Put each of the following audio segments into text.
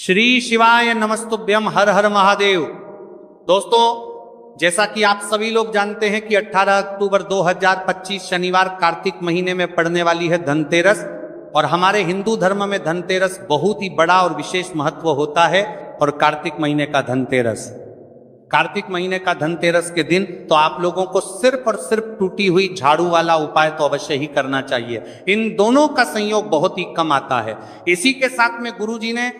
श्री शिवाय नमस्तुभ्यम, हर हर महादेव। दोस्तों, जैसा कि आप सभी लोग जानते हैं कि 18 अक्टूबर 2025 शनिवार कार्तिक महीने में पड़ने वाली है धनतेरस। और हमारे हिंदू धर्म में धनतेरस बहुत ही बड़ा और विशेष महत्व होता है। और कार्तिक महीने का धनतेरस के दिन तो आप लोगों को सिर्फ और सिर्फ टूटी हुई झाड़ू वाला उपाय तो अवश्य ही करना चाहिए। इन दोनों का संयोग बहुत ही कम आता है। इसी के साथ में गुरुजी ने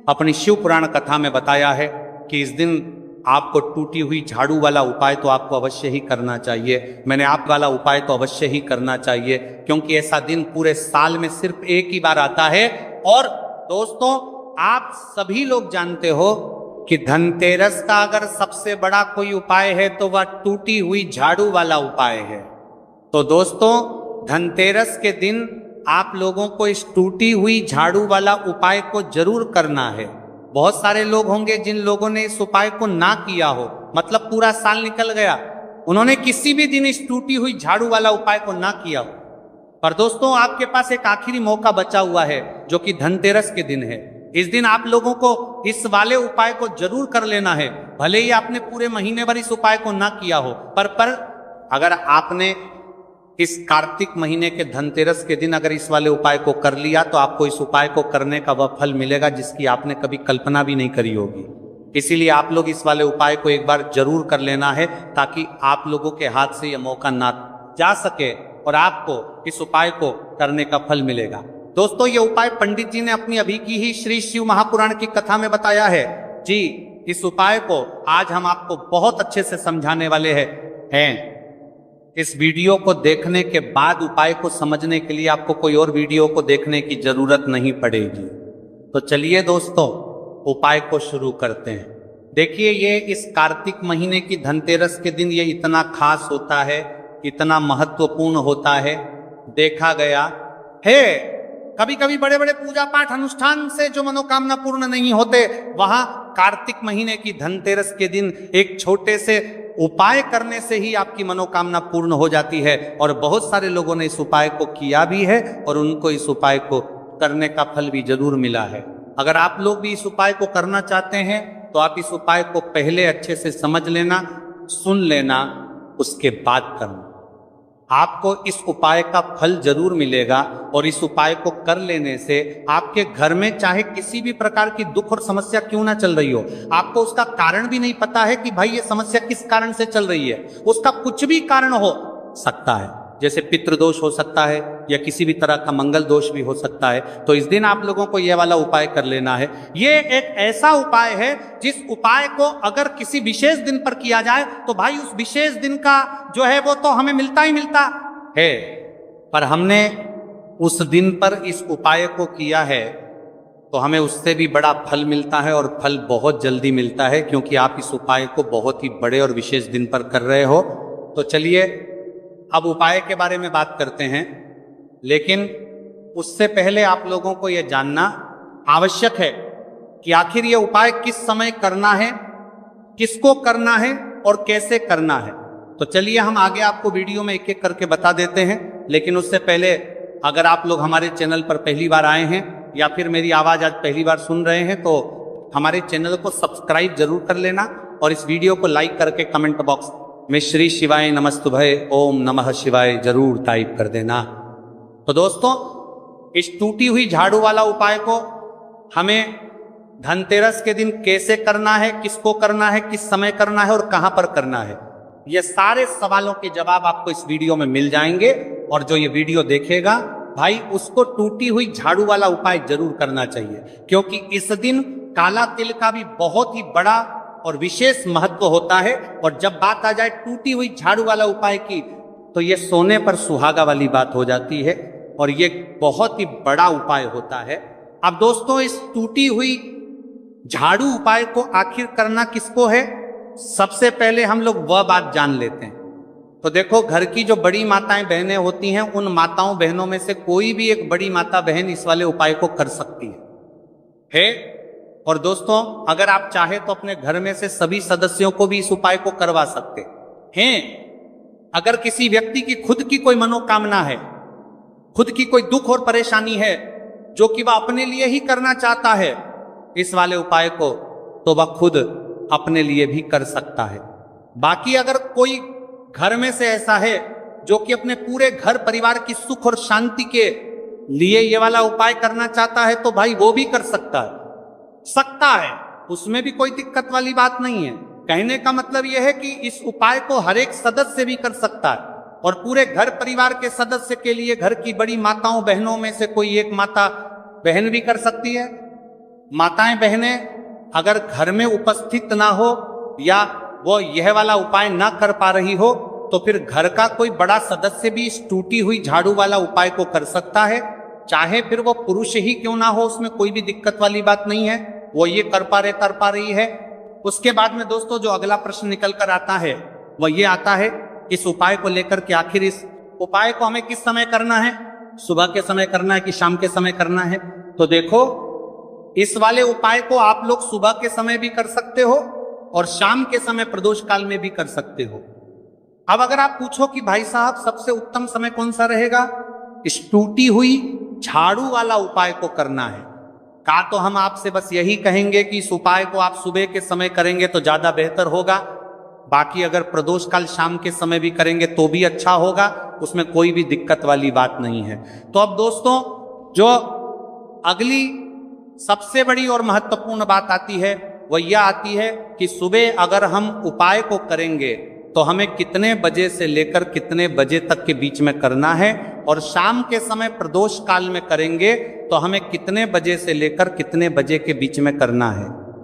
अपनी शिव पुराण कथा में बताया है कि इस दिन आपको टूटी हुई झाड़ू वाला उपाय तो आपको अवश्य ही करना चाहिए। मैंने आप वाला उपाय तो अवश्य ही करना चाहिए, क्योंकि ऐसा दिन पूरे साल में सिर्फ एक ही बार आता है। और दोस्तों, आप सभी लोग जानते हो कि धनतेरस का अगर सबसे बड़ा कोई उपाय है तो वह टूटी हुई झाड़ू वाला उपाय है। तो दोस्तों, धनतेरस के दिन आप लोगों को इस टूटी हुई झाड़ू वाला उपाय को जरूर करना है। बहुत सारे लोग होंगे जिन लोगों ने इस उपाय को ना किया हो, मतलब पूरा साल निकल गया, उन्होंने किसी भी दिन इस टूटी हुई झाड़ू वाला उपाय को ना किया हो। पर दोस्तों, आपके पास एक आखिरी मौका बचा हुआ है, जो कि धनतेरस के दिन है। इस दिन आप लोगों को इस वाले उपाय को जरूर कर लेना है। भले ही आपने पूरे महीने भर इस उपाय को ना किया हो, पर अगर आपने इस कार्तिक महीने के धनतेरस के दिन अगर इस वाले उपाय को कर लिया तो आपको इस उपाय को करने का वह फल मिलेगा जिसकी आपने कभी कल्पना भी नहीं करी होगी। इसीलिए आप लोग इस वाले उपाय को एक बार जरूर कर लेना है, ताकि आप लोगों के हाथ से यह मौका ना जा सके और आपको इस उपाय को करने का फल मिलेगा। दोस्तों, ये उपाय पंडित जी ने अपनी अभी की ही श्री शिव महापुराण की कथा में बताया है जी। इस उपाय को आज हम आपको बहुत अच्छे से समझाने वाले हैं। इस वीडियो को देखने के बाद उपाय को समझने के लिए आपको कोई और वीडियो को देखने की जरूरत नहीं पड़ेगी। तो चलिए दोस्तों, उपाय को शुरू करते हैं। देखिए, ये इस कार्तिक महीने की धनतेरस के दिन ये इतना खास होता है, इतना महत्वपूर्ण होता है। देखा गया है कभी कभी बड़े बड़े पूजा पाठ अनुष्ठान से जो मनोकामना पूर्ण नहीं होते, वहां कार्तिक महीने की धनतेरस के दिन एक छोटे से उपाय करने से ही आपकी मनोकामना पूर्ण हो जाती है। और बहुत सारे लोगों ने इस उपाय को किया भी है और उनको इस उपाय को करने का फल भी जरूर मिला है। अगर आप लोग भी इस उपाय को करना चाहते हैं तो आप इस उपाय को पहले अच्छे से समझ लेना, सुन लेना, उसके बाद करना। आपको इस उपाय का फल जरूर मिलेगा। और इस उपाय को कर लेने से आपके घर में चाहे किसी भी प्रकार की दुख और समस्या क्यों ना चल रही हो, आपको उसका कारण भी नहीं पता है कि भाई ये समस्या किस कारण से चल रही है, उसका कुछ भी कारण हो सकता है। जैसे पितृदोष हो सकता है या किसी भी तरह का मंगल दोष भी हो सकता है। तो इस दिन आप लोगों को यह वाला उपाय कर लेना है। ये एक ऐसा उपाय है जिस उपाय को अगर किसी विशेष दिन पर किया जाए तो भाई उस विशेष दिन का जो है वो तो हमें मिलता ही मिलता है। पर हमने उस दिन पर इस उपाय को किया है तो हमें उससे भी बड़ा फल मिलता है, और फल बहुत जल्दी मिलता है, क्योंकि आप इस उपाय को बहुत ही बड़े और विशेष दिन पर कर रहे हो। तो चलिए अब उपाय के बारे में बात करते हैं। लेकिन उससे पहले आप लोगों को यह जानना आवश्यक है कि आखिर यह उपाय किस समय करना है, किसको करना है और कैसे करना है। तो चलिए हम आगे आपको वीडियो में एक एक करके बता देते हैं। लेकिन उससे पहले अगर आप लोग हमारे चैनल पर पहली बार आए हैं या फिर मेरी आवाज आज पहली बार सुन रहे हैं, तो हमारे चैनल को सब्सक्राइब जरूर कर लेना और इस वीडियो को लाइक करके कमेंट बॉक्स में श्री शिवाय नमस्तुभय ओम नमः शिवाय जरूर टाइप कर देना। तो दोस्तों, इस टूटी हुई झाड़ू वाला उपाय को हमें धनतेरस के दिन कैसे करना है, किसको करना है, किस समय करना है और कहां पर करना है, ये सारे सवालों के जवाब आपको इस वीडियो में मिल जाएंगे। और जो ये वीडियो देखेगा भाई, उसको टूटी हुई झाड़ू वाला उपाय जरूर करना चाहिए, क्योंकि इस दिन काला तिल का भी बहुत ही बड़ा और विशेष महत्व होता है। और जब बात आ जाए टूटी हुई झाड़ू वाला उपाय की, तो ये सोने पर सुहागा वाली बात हो जाती है और ये बहुत ही बड़ा उपाय होता है। अब दोस्तों, इस टूटी हुई झाड़ू उपाय को आखिर करना किसको है, सबसे पहले हम लोग वह बात जान लेते हैं। तो देखो, घर की जो बड़ी माताएं बहनें होती हैं, उन माताओं बहनों में से कोई भी एक बड़ी माता बहन इस वाले उपाय को कर सकती है। और दोस्तों, अगर आप चाहे तो अपने घर में से सभी सदस्यों को भी इस उपाय को करवा सकते हैं। अगर किसी व्यक्ति की खुद की कोई मनोकामना है, खुद की कोई दुख और परेशानी है जो कि वह अपने लिए ही करना चाहता है, इस वाले उपाय को, तो वह खुद अपने लिए भी कर सकता है। बाकी अगर कोई घर में से ऐसा है जो कि अपने पूरे घर परिवार की सुख और शांति के लिए ये वाला उपाय करना चाहता है, तो भाई वो भी कर सकता है, उसमें भी कोई दिक्कत वाली बात नहीं है। कहने का मतलब यह है कि इस उपाय को हर एक सदस्य भी कर सकता है, और पूरे घर परिवार के सदस्य के लिए घर की बड़ी माताओं बहनों में से कोई एक माता बहन भी कर सकती है। माताएं बहनें अगर घर में उपस्थित ना हो या वो यह वाला उपाय ना कर पा रही हो, तो फिर घर का कोई बड़ा सदस्य भी इस टूटी हुई झाड़ू वाला उपाय को कर सकता है, चाहे फिर वो पुरुष ही क्यों ना हो, उसमें कोई भी दिक्कत वाली बात नहीं है। वो ये कर पा रही है। उसके बाद में दोस्तों जो अगला प्रश्न निकल कर आता है वह ये आता है, इस उपाय को लेकर के आखिर इस उपाय को हमें किस समय करना है, सुबह के समय करना है कि शाम के समय करना है। तो देखो, इस वाले उपाय को आप लोग सुबह के समय भी कर सकते हो और शाम के समय प्रदोष काल में भी कर सकते हो। अब अगर आप पूछो कि भाई साहब सबसे उत्तम समय कौन सा रहेगा, इस टूटी हुई झाड़ू वाला उपाय को करना है, का तो हम आपसे बस यही कहेंगे कि इस उपाय को आप सुबह के समय करेंगे तो ज्यादा बेहतर होगा। बाकी अगर प्रदोष काल शाम के समय भी करेंगे तो भी अच्छा होगा, उसमें कोई भी दिक्कत वाली बात नहीं है। तो अब दोस्तों जो अगली सबसे बड़ी और महत्वपूर्ण बात आती है वह यह आती है कि सुबह अगर हम उपाय को करेंगे तो हमें कितने बजे से लेकर कितने बजे तक के बीच में करना है, और शाम के समय प्रदोष काल में करेंगे तो हमें कितने बजे से लेकर कितने बजे के बीच में करना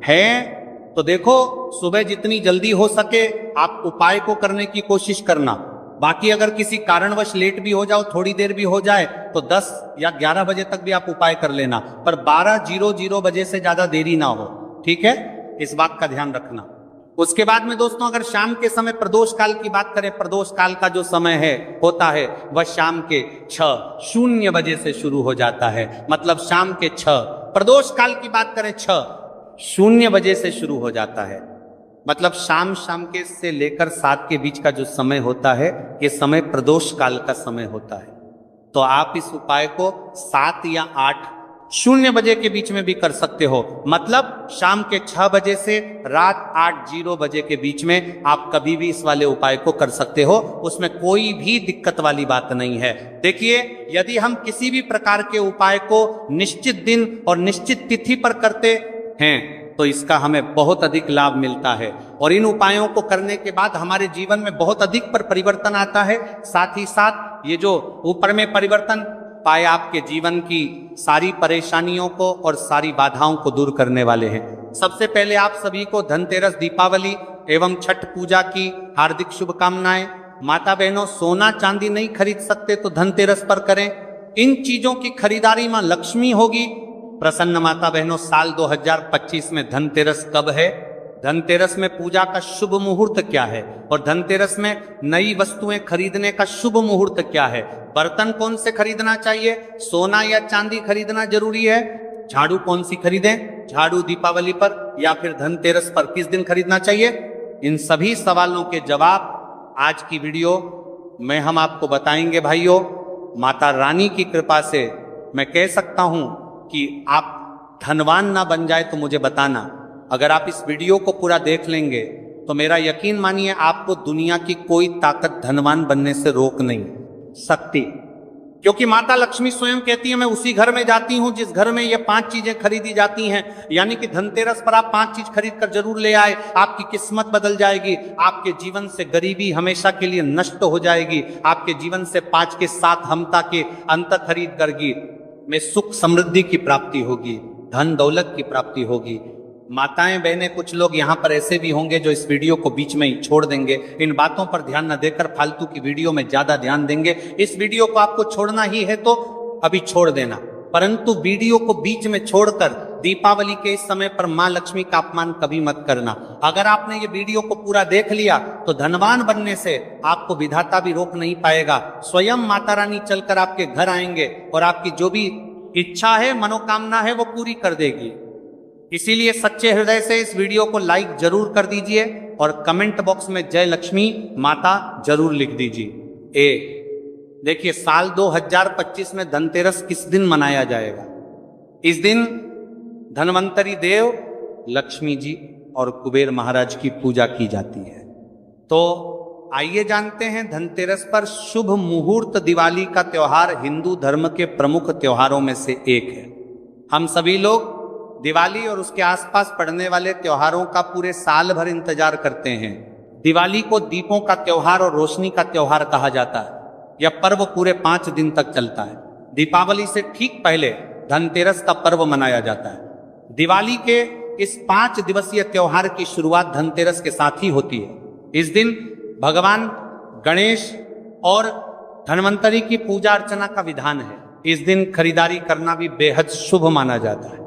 है। तो देखो, सुबह जितनी जल्दी हो सके आप उपाय को करने की कोशिश करना। बाकी अगर किसी कारणवश लेट भी हो जाओ, थोड़ी देर भी हो जाए, तो 10 या 11 बजे तक भी आप उपाय कर लेना, पर 12:00 बजे से ज्यादा देरी ना हो, ठीक है, इस बात का ध्यान रखना। उसके बाद में दोस्तों अगर शाम के समय प्रदोष काल की बात करें, प्रदोष काल का जो समय होता है वह शाम के 6:00 बजे से शुरू हो जाता है। मतलब शाम के 6, प्रदोष काल की बात करें 6:00 बजे से शुरू हो जाता है। मतलब शाम के से लेकर 7 के बीच का जो समय होता है, ये समय प्रदोष काल का समय होता है। तो आप इस उपाय को 7 या 8:00 बजे के बीच में भी कर सकते हो। मतलब शाम के 6 बजे से रात 8:00 बजे के बीच में आप कभी भी इस वाले उपाय को कर सकते हो, उसमें कोई भी दिक्कत वाली बात नहीं है। देखिए, यदि हम किसी भी प्रकार के उपाय को निश्चित दिन और निश्चित तिथि पर करते हैं तो इसका हमें बहुत अधिक लाभ मिलता है, और इन उपायों को करने के बाद हमारे जीवन में बहुत अधिक पर परिवर्तन आता है। साथ ही साथ ये जो ऊपर में परिवर्तन पाए आपके जीवन की सारी परेशानियों को और सारी बाधाओं को दूर करने वाले हैं। सबसे पहले आप सभी को धनतेरस, दीपावली एवं छठ पूजा की हार्दिक शुभकामनाएं। माता बहनों, सोना चांदी नहीं खरीद सकते तो धनतेरस पर करें। इन चीजों की खरीदारी मां लक्ष्मी होगी प्रसन्न। माता बहनों, साल 2025 में धनतेरस कब है, धनतेरस में पूजा का शुभ मुहूर्त क्या है, और धनतेरस में नई वस्तुएं खरीदने का शुभ मुहूर्त क्या है, बर्तन कौन से खरीदना चाहिए, सोना या चांदी खरीदना जरूरी है, झाड़ू कौन सी खरीदें, झाड़ू दीपावली पर या फिर धनतेरस पर किस दिन खरीदना चाहिए, इन सभी सवालों के जवाब आज की वीडियो में हम आपको बताएंगे। भाइयों, माता रानी की कृपा से मैं कह सकता हूं कि आप धनवान ना बन जाए तो मुझे बताना। अगर आप इस वीडियो को पूरा देख लेंगे तो मेरा यकीन मानिए आपको दुनिया की कोई ताकत धनवान बनने से रोक नहीं सकती, क्योंकि माता लक्ष्मी स्वयं कहती है मैं उसी घर में जाती हूं जिस घर में ये 5 चीजें खरीदी जाती हैं। यानी कि धनतेरस पर आप 5 चीज खरीद कर जरूर ले आए, आपकी किस्मत बदल जाएगी, आपके जीवन से गरीबी हमेशा के लिए नष्ट हो जाएगी, आपके जीवन से 5 के 7 हमता के अंत खरीद करगी में सुख समृद्धि की प्राप्ति होगी, धन दौलत की प्राप्ति होगी। माताएं बहनें, कुछ लोग यहाँ पर ऐसे भी होंगे जो इस वीडियो को बीच में ही छोड़ देंगे, इन बातों पर ध्यान न देकर फालतू की वीडियो में ज्यादा ध्यान देंगे। इस वीडियो को आपको छोड़ना ही है तो अभी छोड़ देना, परंतु वीडियो को बीच में छोड़कर दीपावली के इस समय पर मां लक्ष्मी का अपमान कभी मत करना। अगर आपने ये वीडियो को पूरा देख लिया तो धनवान बनने से आपको विधाता भी रोक नहीं पाएगा। स्वयं माता रानी चलकर आपके घर आएंगे और आपकी जो भी इच्छा है, मनोकामना है, वो पूरी कर देगी। इसीलिए सच्चे हृदय से इस वीडियो को लाइक जरूर कर दीजिए और कमेंट बॉक्स में जय लक्ष्मी माता जरूर लिख दीजिए। देखिए, साल 2025 में धनतेरस किस दिन मनाया जाएगा। इस दिन धन्वंतरी देव, लक्ष्मी जी और कुबेर महाराज की पूजा की जाती है। तो आइए जानते हैं धनतेरस पर शुभ मुहूर्त। दिवाली का त्योहार हिंदू धर्म के प्रमुख त्योहारों में से एक है। हम सभी लोग दिवाली और उसके आसपास पड़ने वाले त्योहारों का पूरे साल भर इंतजार करते हैं। दिवाली को दीपों का त्योहार और रोशनी का त्योहार कहा जाता है। यह पर्व पूरे 5 दिन तक चलता है। दीपावली से ठीक पहले धनतेरस का पर्व मनाया जाता है। दिवाली के इस 5 दिवसीय त्योहार की शुरुआत धनतेरस के साथ ही होती है। इस दिन भगवान गणेश और धन्वंतरी की पूजा अर्चना का विधान है। इस दिन खरीदारी करना भी बेहद शुभ माना जाता है।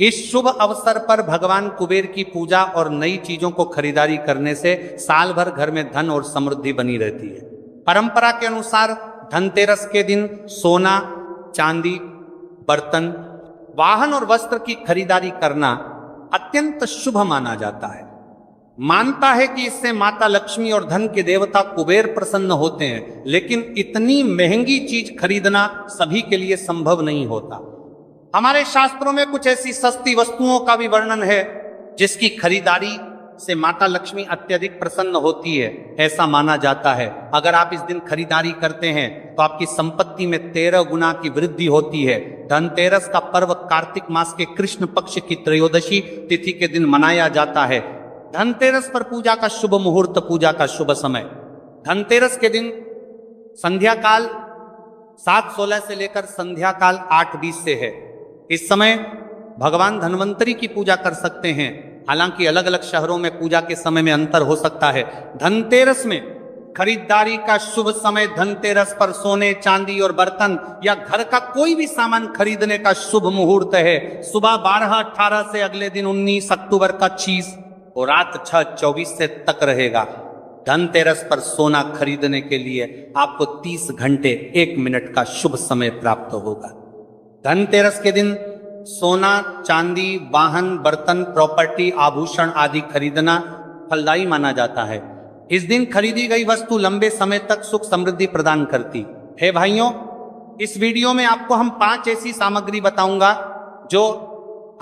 इस शुभ अवसर पर भगवान कुबेर की पूजा और नई चीजों को खरीदारी करने से साल भर घर में धन और समृद्धि बनी रहती है। परंपरा के अनुसार धनतेरस के दिन सोना, चांदी, बर्तन, वाहन और वस्त्र की खरीदारी करना अत्यंत शुभ माना जाता है। मानता है कि इससे माता लक्ष्मी और धन के देवता कुबेर प्रसन्न होते हैं, लेकिन इतनी महंगी चीज खरीदना सभी के लिए संभव नहीं होता। हमारे शास्त्रों में कुछ ऐसी सस्ती वस्तुओं का भी वर्णन है जिसकी खरीदारी से माता लक्ष्मी अत्यधिक प्रसन्न होती है, ऐसा माना जाता है। अगर आप इस दिन खरीदारी करते हैं तो आपकी संपत्ति में 13 गुना की वृद्धि होती है। धनतेरस का पर्व कार्तिक मास के कृष्ण पक्ष की त्रयोदशी तिथि के दिन मनाया जाता है। धनतेरस पर पूजा का शुभ मुहूर्त, पूजा का शुभ समय। धनतेरस के दिन संध्या काल 7:16 से लेकर संध्या काल 8:20 से है। इस समय भगवान धन्वंतरी की पूजा कर सकते हैं। हालांकि अलग अलग शहरों में पूजा के समय में अंतर हो सकता है। धनतेरस में खरीदारी का शुभ समय धनतेरस पर सोने, चांदी और बर्तन या घर का कोई भी सामान खरीदने का शुभ मुहूर्त है। सुबह 12:18 से अगले दिन 19 अक्टूबर का 6 और रात 6:24 से तक रहेगा। धनतेरस पर सोना खरीदने के लिए आपको 30 घंटे 1 मिनट का शुभ समय प्राप्त होगा। धनतेरस के दिन सोना, चांदी, वाहन, बर्तन, प्रॉपर्टी, आभूषण आदि खरीदना फलदायी माना जाता है। इस दिन खरीदी गई वस्तु लंबे समय तक सुख समृद्धि प्रदान करती है। भाइयों, इस वीडियो में आपको हम 5 ऐसी सामग्री बताऊंगा जो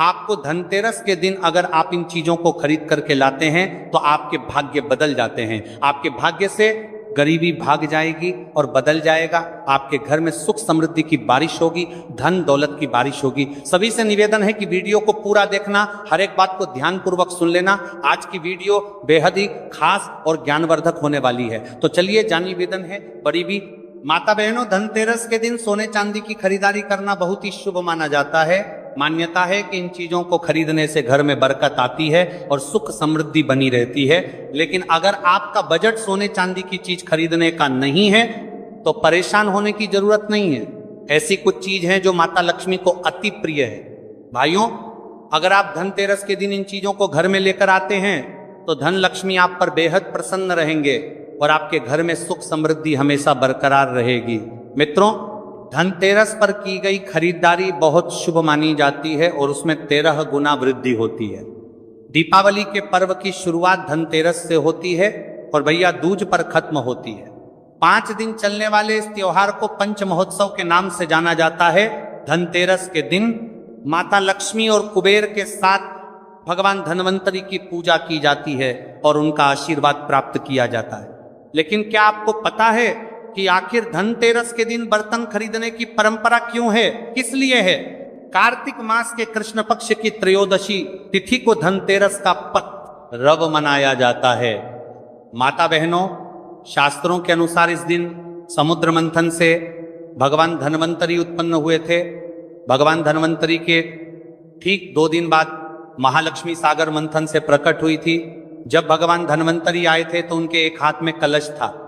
आपको धनतेरस के दिन अगर आप इन चीजों को खरीद करके लाते हैं तो आपके भाग्य बदल जाते हैं। आपके भाग्य से गरीबी भाग जाएगी और बदल जाएगा। आपके घर में सुख समृद्धि की बारिश होगी, धन दौलत की बारिश होगी। सभी से निवेदन है कि वीडियो को पूरा देखना, हर एक बात को ध्यानपूर्वक सुन लेना। आज की वीडियो बेहद ही खास और ज्ञानवर्धक होने वाली है। तो चलिए, जान निवेदन है बड़ी भी माता बहनों, धनतेरस के दिन सोने चांदी की खरीदारी करना बहुत ही शुभ माना जाता है। मान्यता है कि इन चीजों को खरीदने से घर में बरकत आती है और सुख समृद्धि बनी रहती है। लेकिन अगर आपका बजट सोने चांदी की चीज खरीदने का नहीं है तो परेशान होने की जरूरत नहीं है। ऐसी कुछ चीज है जो माता लक्ष्मी को अति प्रिय है। भाइयों, अगर आप धनतेरस के दिन इन चीजों को घर में लेकर आते हैं तो धन लक्ष्मी आप पर बेहद प्रसन्न रहेंगे और आपके घर में सुख समृद्धि हमेशा बरकरार रहेगी। मित्रों, धनतेरस पर की गई खरीदारी बहुत शुभ मानी जाती है और उसमें 13 गुना वृद्धि होती है। दीपावली के पर्व की शुरुआत धनतेरस से होती है और भैया दूज पर खत्म होती है। 5 दिन चलने वाले इस त्योहार को पंच महोत्सव के नाम से जाना जाता है। धनतेरस के दिन माता लक्ष्मी और कुबेर के साथ भगवान धन्वंतरी की पूजा की जाती है और उनका आशीर्वाद प्राप्त किया जाता है। लेकिन क्या आपको पता है कि आखिर धनतेरस के दिन बर्तन खरीदने की परंपरा क्यों है, किस लिए है? कार्तिक मास के कृष्ण पक्ष की त्रयोदशी तिथि को धनतेरस का पर्व मनाया जाता है। माता बहनों, शास्त्रों के अनुसार इस दिन समुद्र मंथन से भगवान धन्वंतरी उत्पन्न हुए थे। भगवान धन्वंतरी के ठीक 2 दिन बाद महालक्ष्मी सागर मंथन से प्रकट हुई थी। जब भगवान धन्वंतरी आए थे तो उनके एक हाथ में कलश था।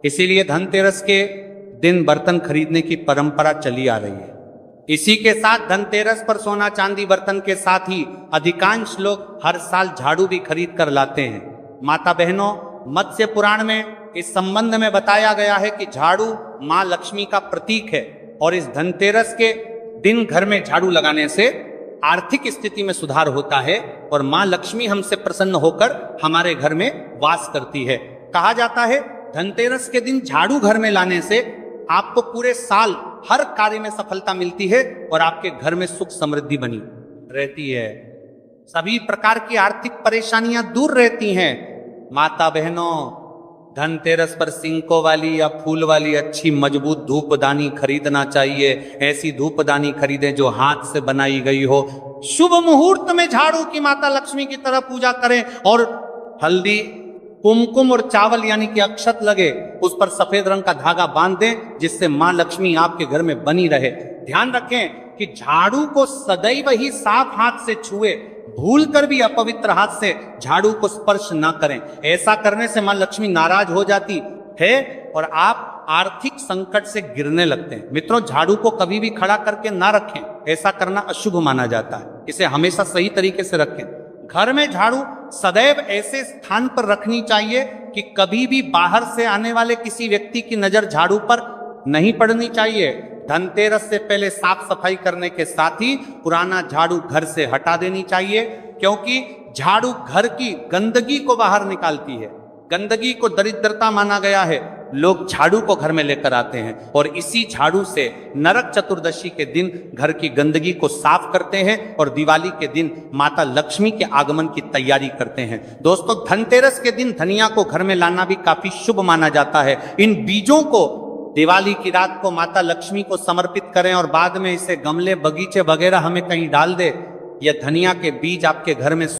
इसीलिए धनतेरस के दिन बर्तन खरीदने की परंपरा चली आ रही है। इसी के साथ धनतेरस पर सोना चांदी बर्तन के साथ ही अधिकांश लोग हर साल झाड़ू भी खरीद कर लाते हैं। माता बहनों, मत्स्य पुराण में इस संबंध में बताया गया है कि झाड़ू माँ लक्ष्मी का प्रतीक है और इस धनतेरस के दिन घर में झाड़ू लगाने से आर्थिक स्थिति में सुधार होता है और माँ लक्ष्मी हमसे प्रसन्न होकर हमारे घर में वास करती है। कहा जाता है धनतेरस के दिन झाड़ू घर में लाने से आपको पूरे साल हर कार्य में सफलता मिलती है और आपके घर में सुख समृद्धि बनी रहती है, सभी प्रकार की आर्थिक परेशानियां दूर रहती हैं। माता बहनों, धनतेरस पर सिंकों वाली या फूल वाली अच्छी मजबूत धूपदानी खरीदना चाहिए। ऐसी धूपदानी खरीदें जो हाथ से बनाई गई हो। शुभ मुहूर्त में झाड़ू की माता लक्ष्मी की तरह पूजा करें और हल्दी, कुमकुम और चावल यानी कि अक्षत लगे, उस पर सफेद रंग का धागा बांध दें, जिससे मां लक्ष्मी आपके घर में बनी रहे। ध्यान रखें कि झाड़ू को सदैव ही साफ हाथ से छुए, भूल कर भी अपवित्र हाथ से झाड़ू को स्पर्श ना करें। ऐसा करने से मां लक्ष्मी नाराज हो जाती है और आप आर्थिक संकट से गिरने लगते हैं। मित्रों, झाड़ू को कभी भी खड़ा करके ना रखें, ऐसा करना अशुभ माना जाता है। इसे हमेशा सही तरीके से रखें। घर में झाड़ू सदैव ऐसे स्थान पर रखनी चाहिए कि कभी भी बाहर से आने वाले किसी व्यक्ति की नजर झाड़ू पर नहीं पड़नी चाहिए। धनतेरस से पहले साफ सफाई करने के साथ ही पुराना झाड़ू घर से हटा देनी चाहिए, क्योंकि झाड़ू घर की गंदगी को बाहर निकालती है। गंदगी को दरिद्रता माना गया है। लोग झाड़ू को घर में लेकर आते हैं और इसी झाड़ू से नरक चतुर्दशी के दिन घर की गंदगी को साफ करते हैं और दिवाली के दिन माता लक्ष्मी के आगमन की तैयारी करते हैं। दोस्तों, धनतेरस के दिन धनिया को घर में लाना भी काफी शुभ माना जाता है। इन बीजों को दिवाली की रात को माता लक्ष्मी को समर्पित करें और बाद में इसे गमले, बगीचे वगैरह हमें कहीं डाल दे। यह धनिया के बीज आपके घर में